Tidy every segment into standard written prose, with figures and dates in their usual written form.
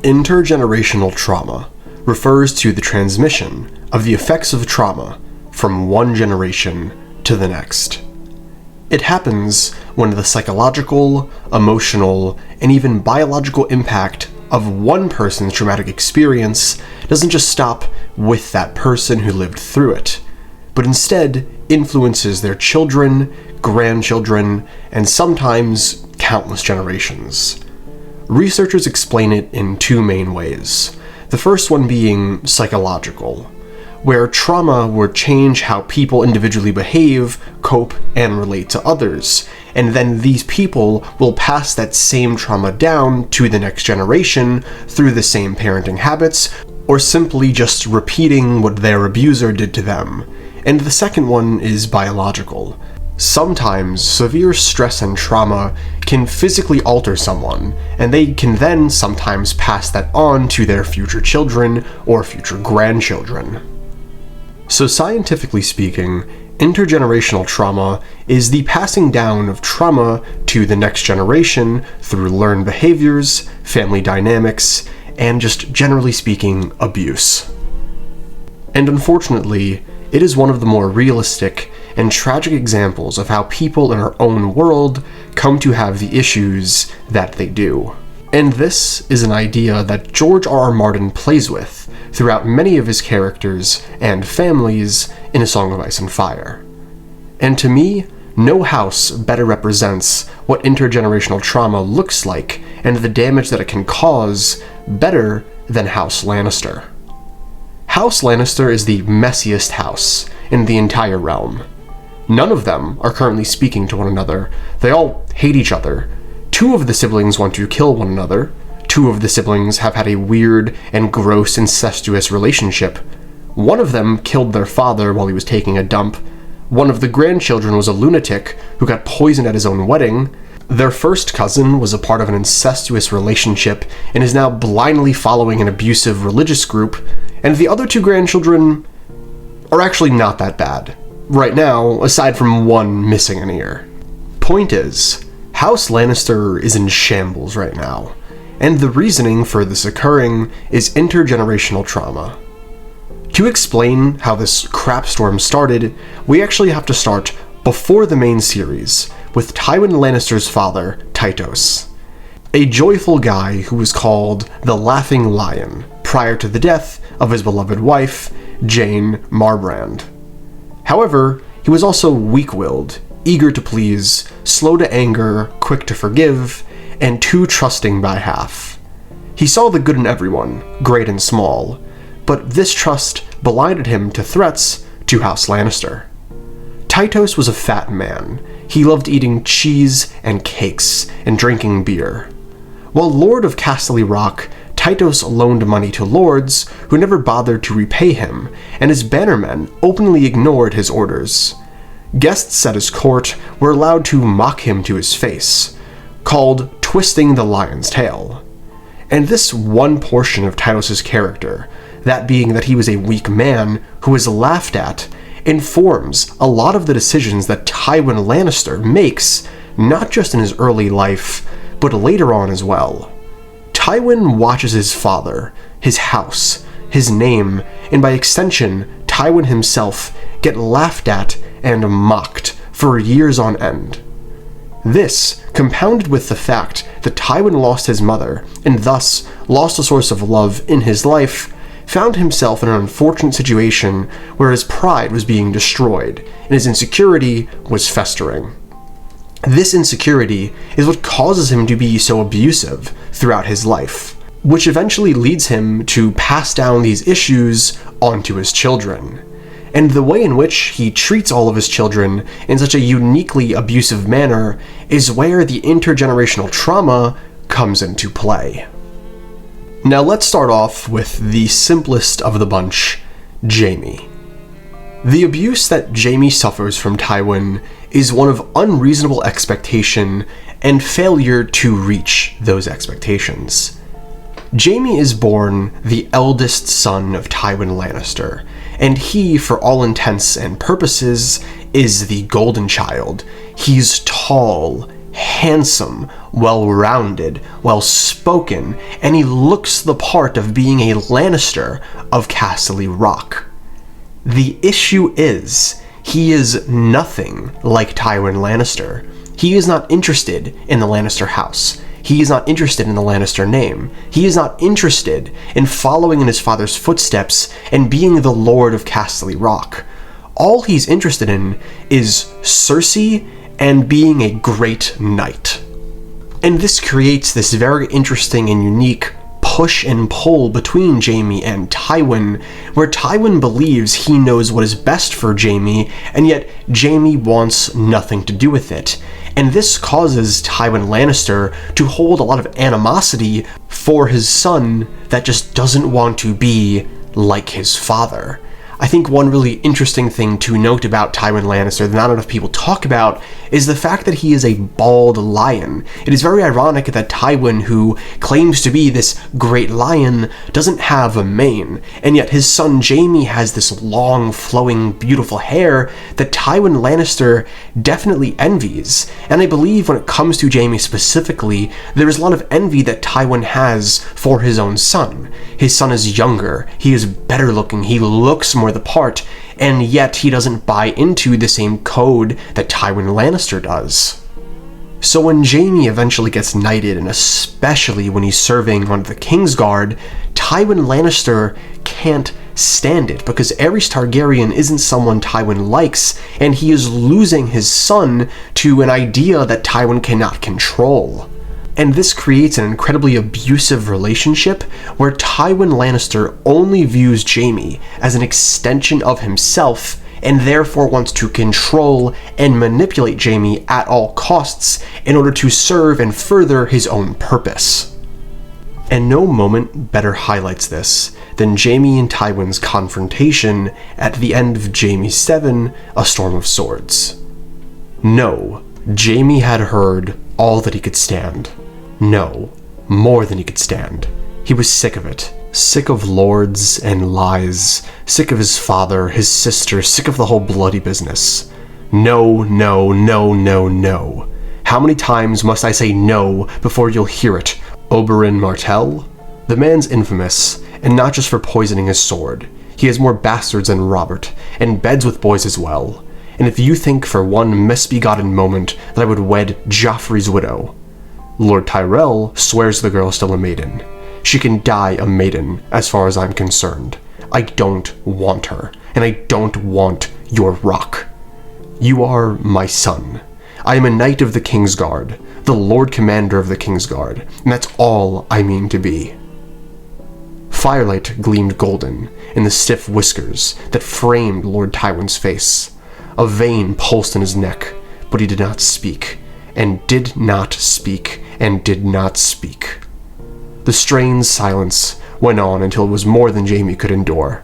Intergenerational trauma refers to the transmission of the effects of trauma from one generation to the next. It happens when the psychological, emotional, and even biological impact of one person's traumatic experience doesn't just stop with that person who lived through it, but instead influences their children, grandchildren, and sometimes countless generations. Researchers explain it in two main ways. The first one being psychological, where trauma would change how people individually behave, cope, and relate to others, and then these people will pass that same trauma down to the next generation through the same parenting habits, or simply just repeating what their abuser did to them. And the second one is biological. Sometimes severe stress and trauma can physically alter someone, and they can then sometimes pass that on to their future children or future grandchildren. So scientifically speaking, intergenerational trauma is the passing down of trauma to the next generation through learned behaviors, family dynamics, and just generally speaking, abuse. And unfortunately, it is one of the more realistic and tragic examples of how people in our own world come to have the issues that they do. And this is an idea that George R.R. Martin plays with throughout many of his characters and families in A Song of Ice and Fire. And to me, no house better represents what intergenerational trauma looks like and the damage that it can cause better than House Lannister. House Lannister is the messiest house in the entire realm. None of them are currently speaking to one another. They all hate each other. Two of the siblings want to kill one another. Two of the siblings have had a weird and gross incestuous relationship. One of them killed their father while he was taking a dump. One of the grandchildren was a lunatic who got poisoned at his own wedding. Their first cousin was a part of an incestuous relationship and is now blindly following an abusive religious group. And the other two grandchildren are actually not that bad. Right now, aside from one missing an ear. Point is, House Lannister is in shambles right now, and the reasoning for this occurring is intergenerational trauma. To explain how this crapstorm started, we actually have to start before the main series, with Tywin Lannister's father, Tytos, a joyful guy who was called the Laughing Lion prior to the death of his beloved wife, Jane Marbrand. However, he was also weak-willed, eager to please, slow to anger, quick to forgive, and too trusting by half. He saw the good in everyone, great and small, but this trust blinded him to threats to House Lannister. Tytos was a fat man. He loved eating cheese and cakes and drinking beer. While Lord of Casterly Rock, Tytos loaned money to lords who never bothered to repay him, and his bannermen openly ignored his orders. Guests at his court were allowed to mock him to his face, called twisting the lion's tail. And this one portion of Tytos' character, that being that he was a weak man who was laughed at, informs a lot of the decisions that Tywin Lannister makes, not just in his early life, but later on as well. Tywin watches his father, his house, his name, and by extension, Tywin himself, get laughed at and mocked for years on end. This, compounded with the fact that Tywin lost his mother, and thus lost a source of love in his life, found himself in an unfortunate situation where his pride was being destroyed, and his insecurity was festering. This insecurity is what causes him to be so abusive throughout his life, which eventually leads him to pass down these issues onto his children. And the way in which he treats all of his children in such a uniquely abusive manner is where the intergenerational trauma comes into play. Now let's start off with the simplest of the bunch, Jaime. The abuse that Jaime suffers from Tywin is one of unreasonable expectation and failure to reach those expectations. Jaime is born the eldest son of Tywin Lannister, and he, for all intents and purposes, is the golden child. He's tall, handsome, well-rounded, well-spoken, and he looks the part of being a Lannister of Castle Rock. The issue is, he is nothing like Tywin Lannister. He is not interested in the Lannister house. He is not interested in the Lannister name. He is not interested in following in his father's footsteps and being the Lord of Castle Rock. All he's interested in is Cersei and being a great knight. And this creates this very interesting and unique push and pull between Jaime and Tywin, where Tywin believes he knows what is best for Jaime, and yet Jaime wants nothing to do with it. And this causes Tywin Lannister to hold a lot of animosity for his son that just doesn't want to be like his father. I think one really interesting thing to note about Tywin Lannister that not enough people talk about is the fact that he is a bald lion. It is very ironic that Tywin, who claims to be this great lion, doesn't have a mane, and yet his son Jaime has this long, flowing, beautiful hair that Tywin Lannister definitely envies. And I believe when it comes to Jaime specifically, there is a lot of envy that Tywin has for his own son. His son is younger, he is better looking, he looks more the part, and yet he doesn't buy into the same code that Tywin Lannister does. So when Jaime eventually gets knighted, and especially when he's serving under the Kingsguard, Tywin Lannister can't stand it, because Aerys Targaryen isn't someone Tywin likes, and he is losing his son to an idea that Tywin cannot control. And this creates an incredibly abusive relationship where Tywin Lannister only views Jaime as an extension of himself and therefore wants to control and manipulate Jaime at all costs in order to serve and further his own purpose. And no moment better highlights this than Jaime and Tywin's confrontation at the end of Jaime 7, A Storm of Swords. No, Jaime had heard all that he could stand. No, more than he could stand. He was sick of it. Sick of lords and lies. Sick of his father, his sister, sick of the whole bloody business. No, no, no, no, no. How many times must I say no before you'll hear it? Oberyn Martell? The man's infamous, and not just for poisoning his sword. He has more bastards than Robert, and beds with boys as well. And if you think for one misbegotten moment that I would wed Joffrey's widow, Lord Tyrell swears the girl is still a maiden. She can die a maiden, as far as I'm concerned. I don't want her, and I don't want your rock. You are my son. I am a knight of the Kingsguard, the Lord Commander of the Kingsguard, and that's all I mean to be. Firelight gleamed golden in the stiff whiskers that framed Lord Tywin's face. A vein pulsed in his neck, but he did not speak, and did not speak, and did not speak. The strained silence went on until it was more than Jaime could endure.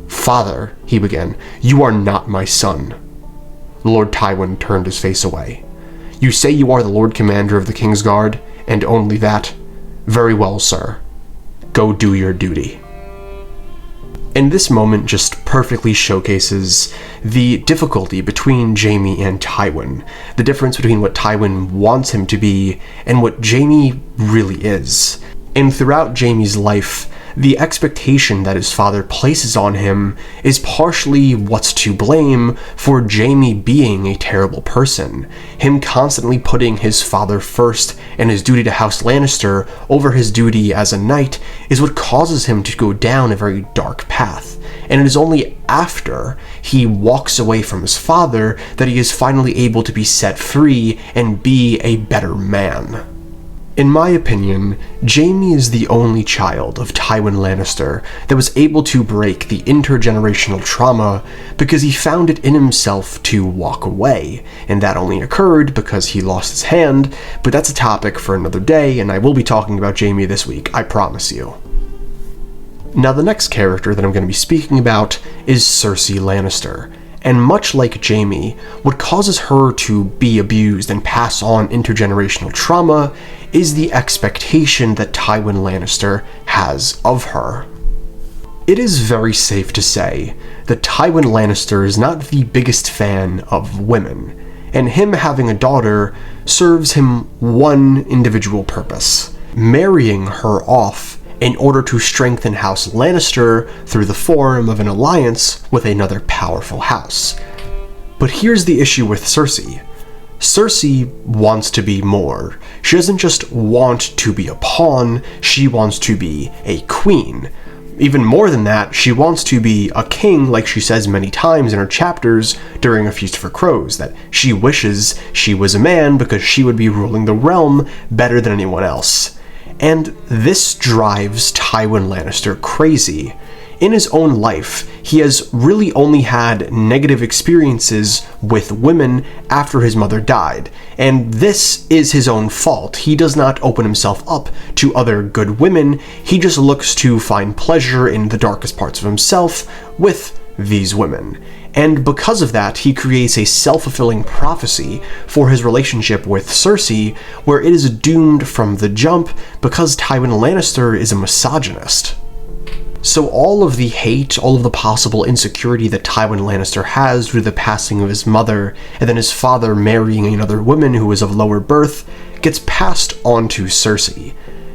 "Father," he began, "you are not my son." Lord Tywin turned his face away. "You say you are the Lord Commander of the Kingsguard, and only that? Very well, sir. Go do your duty." And this moment just perfectly showcases the difficulty between Jaime and Tywin, the difference between what Tywin wants him to be and what Jaime really is. And throughout Jaime's life, the expectation that his father places on him is partially what's to blame for Jaime being a terrible person. Him constantly putting his father first and his duty to House Lannister over his duty as a knight is what causes him to go down a very dark path. And it is only after he walks away from his father that he is finally able to be set free and be a better man. In my opinion, Jaime is the only child of Tywin Lannister that was able to break the intergenerational trauma because he found it in himself to walk away, and that only occurred because he lost his hand, but that's a topic for another day, and I will be talking about Jaime this week, I promise you. Now the next character that I'm going to be speaking about is Cersei Lannister. And much like Jaime, what causes her to be abused and pass on intergenerational trauma is the expectation that Tywin Lannister has of her. It is very safe to say that Tywin Lannister is not the biggest fan of women, and him having a daughter serves him one individual purpose: marrying her off in order to strengthen House Lannister through the form of an alliance with another powerful house. But here's the issue with Cersei. Cersei wants to be more. She doesn't just want to be a pawn, she wants to be a queen. Even more than that, she wants to be a king, like she says many times in her chapters during A Feast for Crows, that she wishes she was a man because she would be ruling the realm better than anyone else. And this drives Tywin Lannister crazy. In his own life, he has really only had negative experiences with women after his mother died, and this is his own fault. He does not open himself up to other good women, he just looks to find pleasure in the darkest parts of himself with these women. And because of that, he creates a self-fulfilling prophecy for his relationship with Cersei, where it is doomed from the jump because Tywin Lannister is a misogynist. So all of the hate, all of the possible insecurity that Tywin Lannister has through the passing of his mother, and then his father marrying another woman who is of lower birth, gets passed on to Cersei.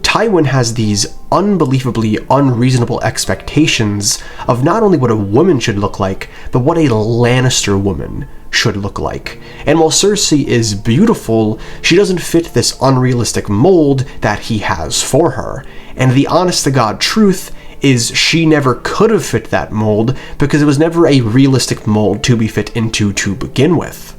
Tywin has these unbelievably unreasonable expectations of not only what a woman should look like, but what a Lannister woman should look like. And while Cersei is beautiful, she doesn't fit this unrealistic mold that he has for her. And the honest-to-God truth is she never could have fit that mold because it was never a realistic mold to be fit into to begin with.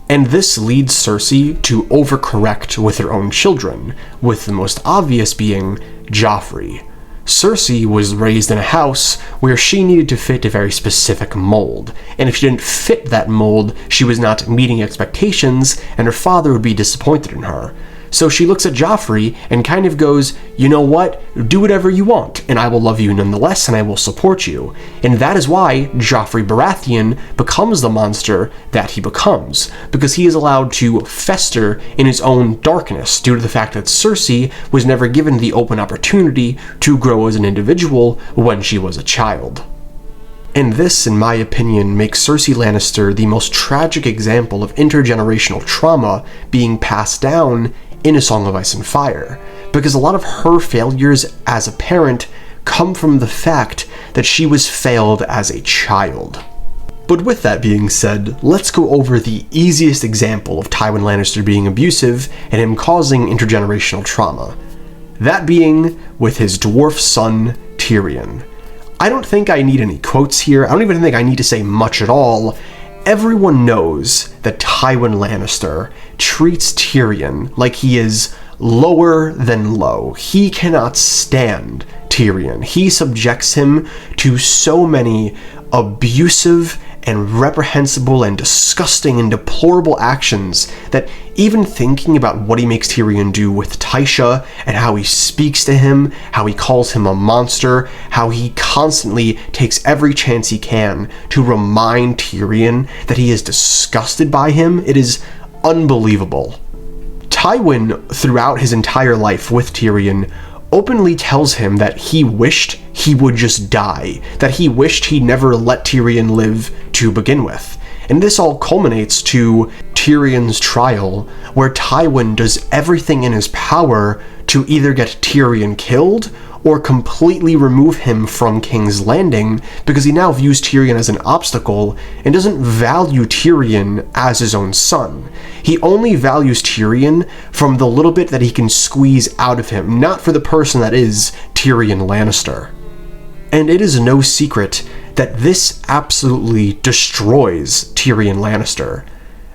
And this leads Cersei to overcorrect with her own children, with the most obvious being Joffrey. Cersei was raised in a house where she needed to fit a very specific mold, and if she didn't fit that mold, she was not meeting expectations, and her father would be disappointed in her. So she looks at Joffrey and kind of goes, you know what, do whatever you want, and I will love you nonetheless, and I will support you. And that is why Joffrey Baratheon becomes the monster that he becomes, because he is allowed to fester in his own darkness due to the fact that Cersei was never given the open opportunity to grow as an individual when she was a child. And this, in my opinion, makes Cersei Lannister the most tragic example of intergenerational trauma being passed down in A Song of Ice and Fire, because a lot of her failures as a parent come from the fact that she was failed as a child. But with that being said, let's go over the easiest example of Tywin Lannister being abusive and him causing intergenerational trauma. That being with his dwarf son, Tyrion. I don't think I need any quotes here, I don't even think I need to say much at all. Everyone knows that Tywin Lannister treats Tyrion like he is lower than low. He cannot stand Tyrion. He subjects him to so many abusive and reprehensible and disgusting and deplorable actions that even thinking about what he makes Tyrion do with Tysha and how he speaks to him, how he calls him a monster, how he constantly takes every chance he can to remind Tyrion that he is disgusted by him, it is unbelievable. Tywin, throughout his entire life with Tyrion, openly tells him that he wished he would just die, that he wished he never let Tyrion live to begin with. And this all culminates to Tyrion's trial, where Tywin does everything in his power to either get Tyrion killed or completely remove him from King's Landing, because he now views Tyrion as an obstacle and doesn't value Tyrion as his own son. He only values Tyrion from the little bit that he can squeeze out of him, not for the person that is Tyrion Lannister. And it is no secret that this absolutely destroys Tyrion Lannister.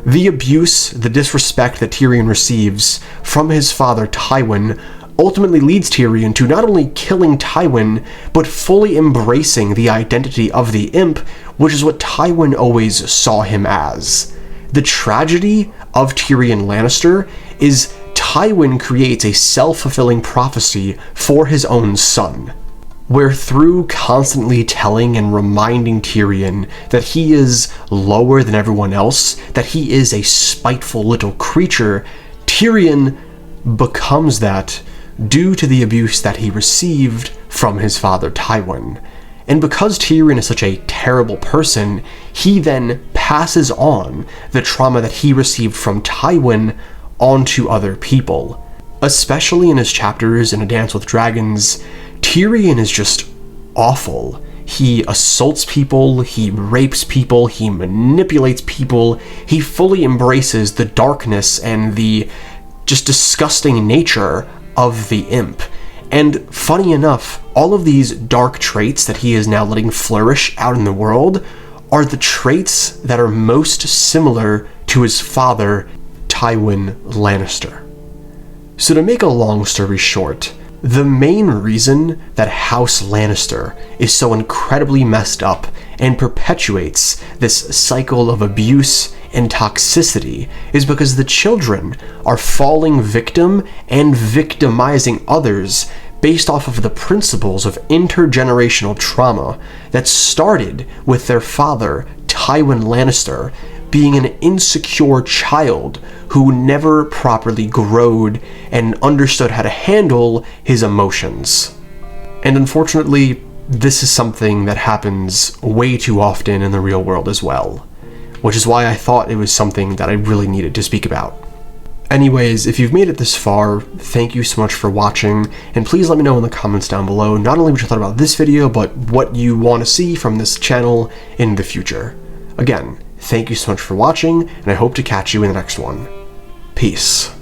The abuse, the disrespect that Tyrion receives from his father Tywin ultimately leads Tyrion to not only killing Tywin, but fully embracing the identity of the imp, which is what Tywin always saw him as. The tragedy of Tyrion Lannister is Tywin creates a self-fulfilling prophecy for his own son, where through constantly telling and reminding Tyrion that he is lower than everyone else, that he is a spiteful little creature, Tyrion becomes that due to the abuse that he received from his father Tywin. And because Tyrion is such a terrible person, he then passes on the trauma that he received from Tywin onto other people. Especially in his chapters in A Dance with Dragons, Tyrion is just awful. He assaults people, he rapes people, he manipulates people, he fully embraces the darkness and the just disgusting nature of the imp. And funny enough, all of these dark traits that he is now letting flourish out in the world are the traits that are most similar to his father, Tywin Lannister. So to make a long story short, the main reason that House Lannister is so incredibly messed up and perpetuates this cycle of abuse and toxicity is because the children are falling victim and victimizing others based off of the principles of intergenerational trauma that started with their father, Tywin Lannister, being an insecure child who never properly growed and understood how to handle his emotions. And unfortunately, this is something that happens way too often in the real world as well, which is why I thought it was something that I really needed to speak about. Anyways, if you've made it this far, thank you so much for watching, and please let me know in the comments down below not only what you thought about this video, but what you want to see from this channel in the future. Again, thank you so much for watching, and I hope to catch you in the next one. Peace.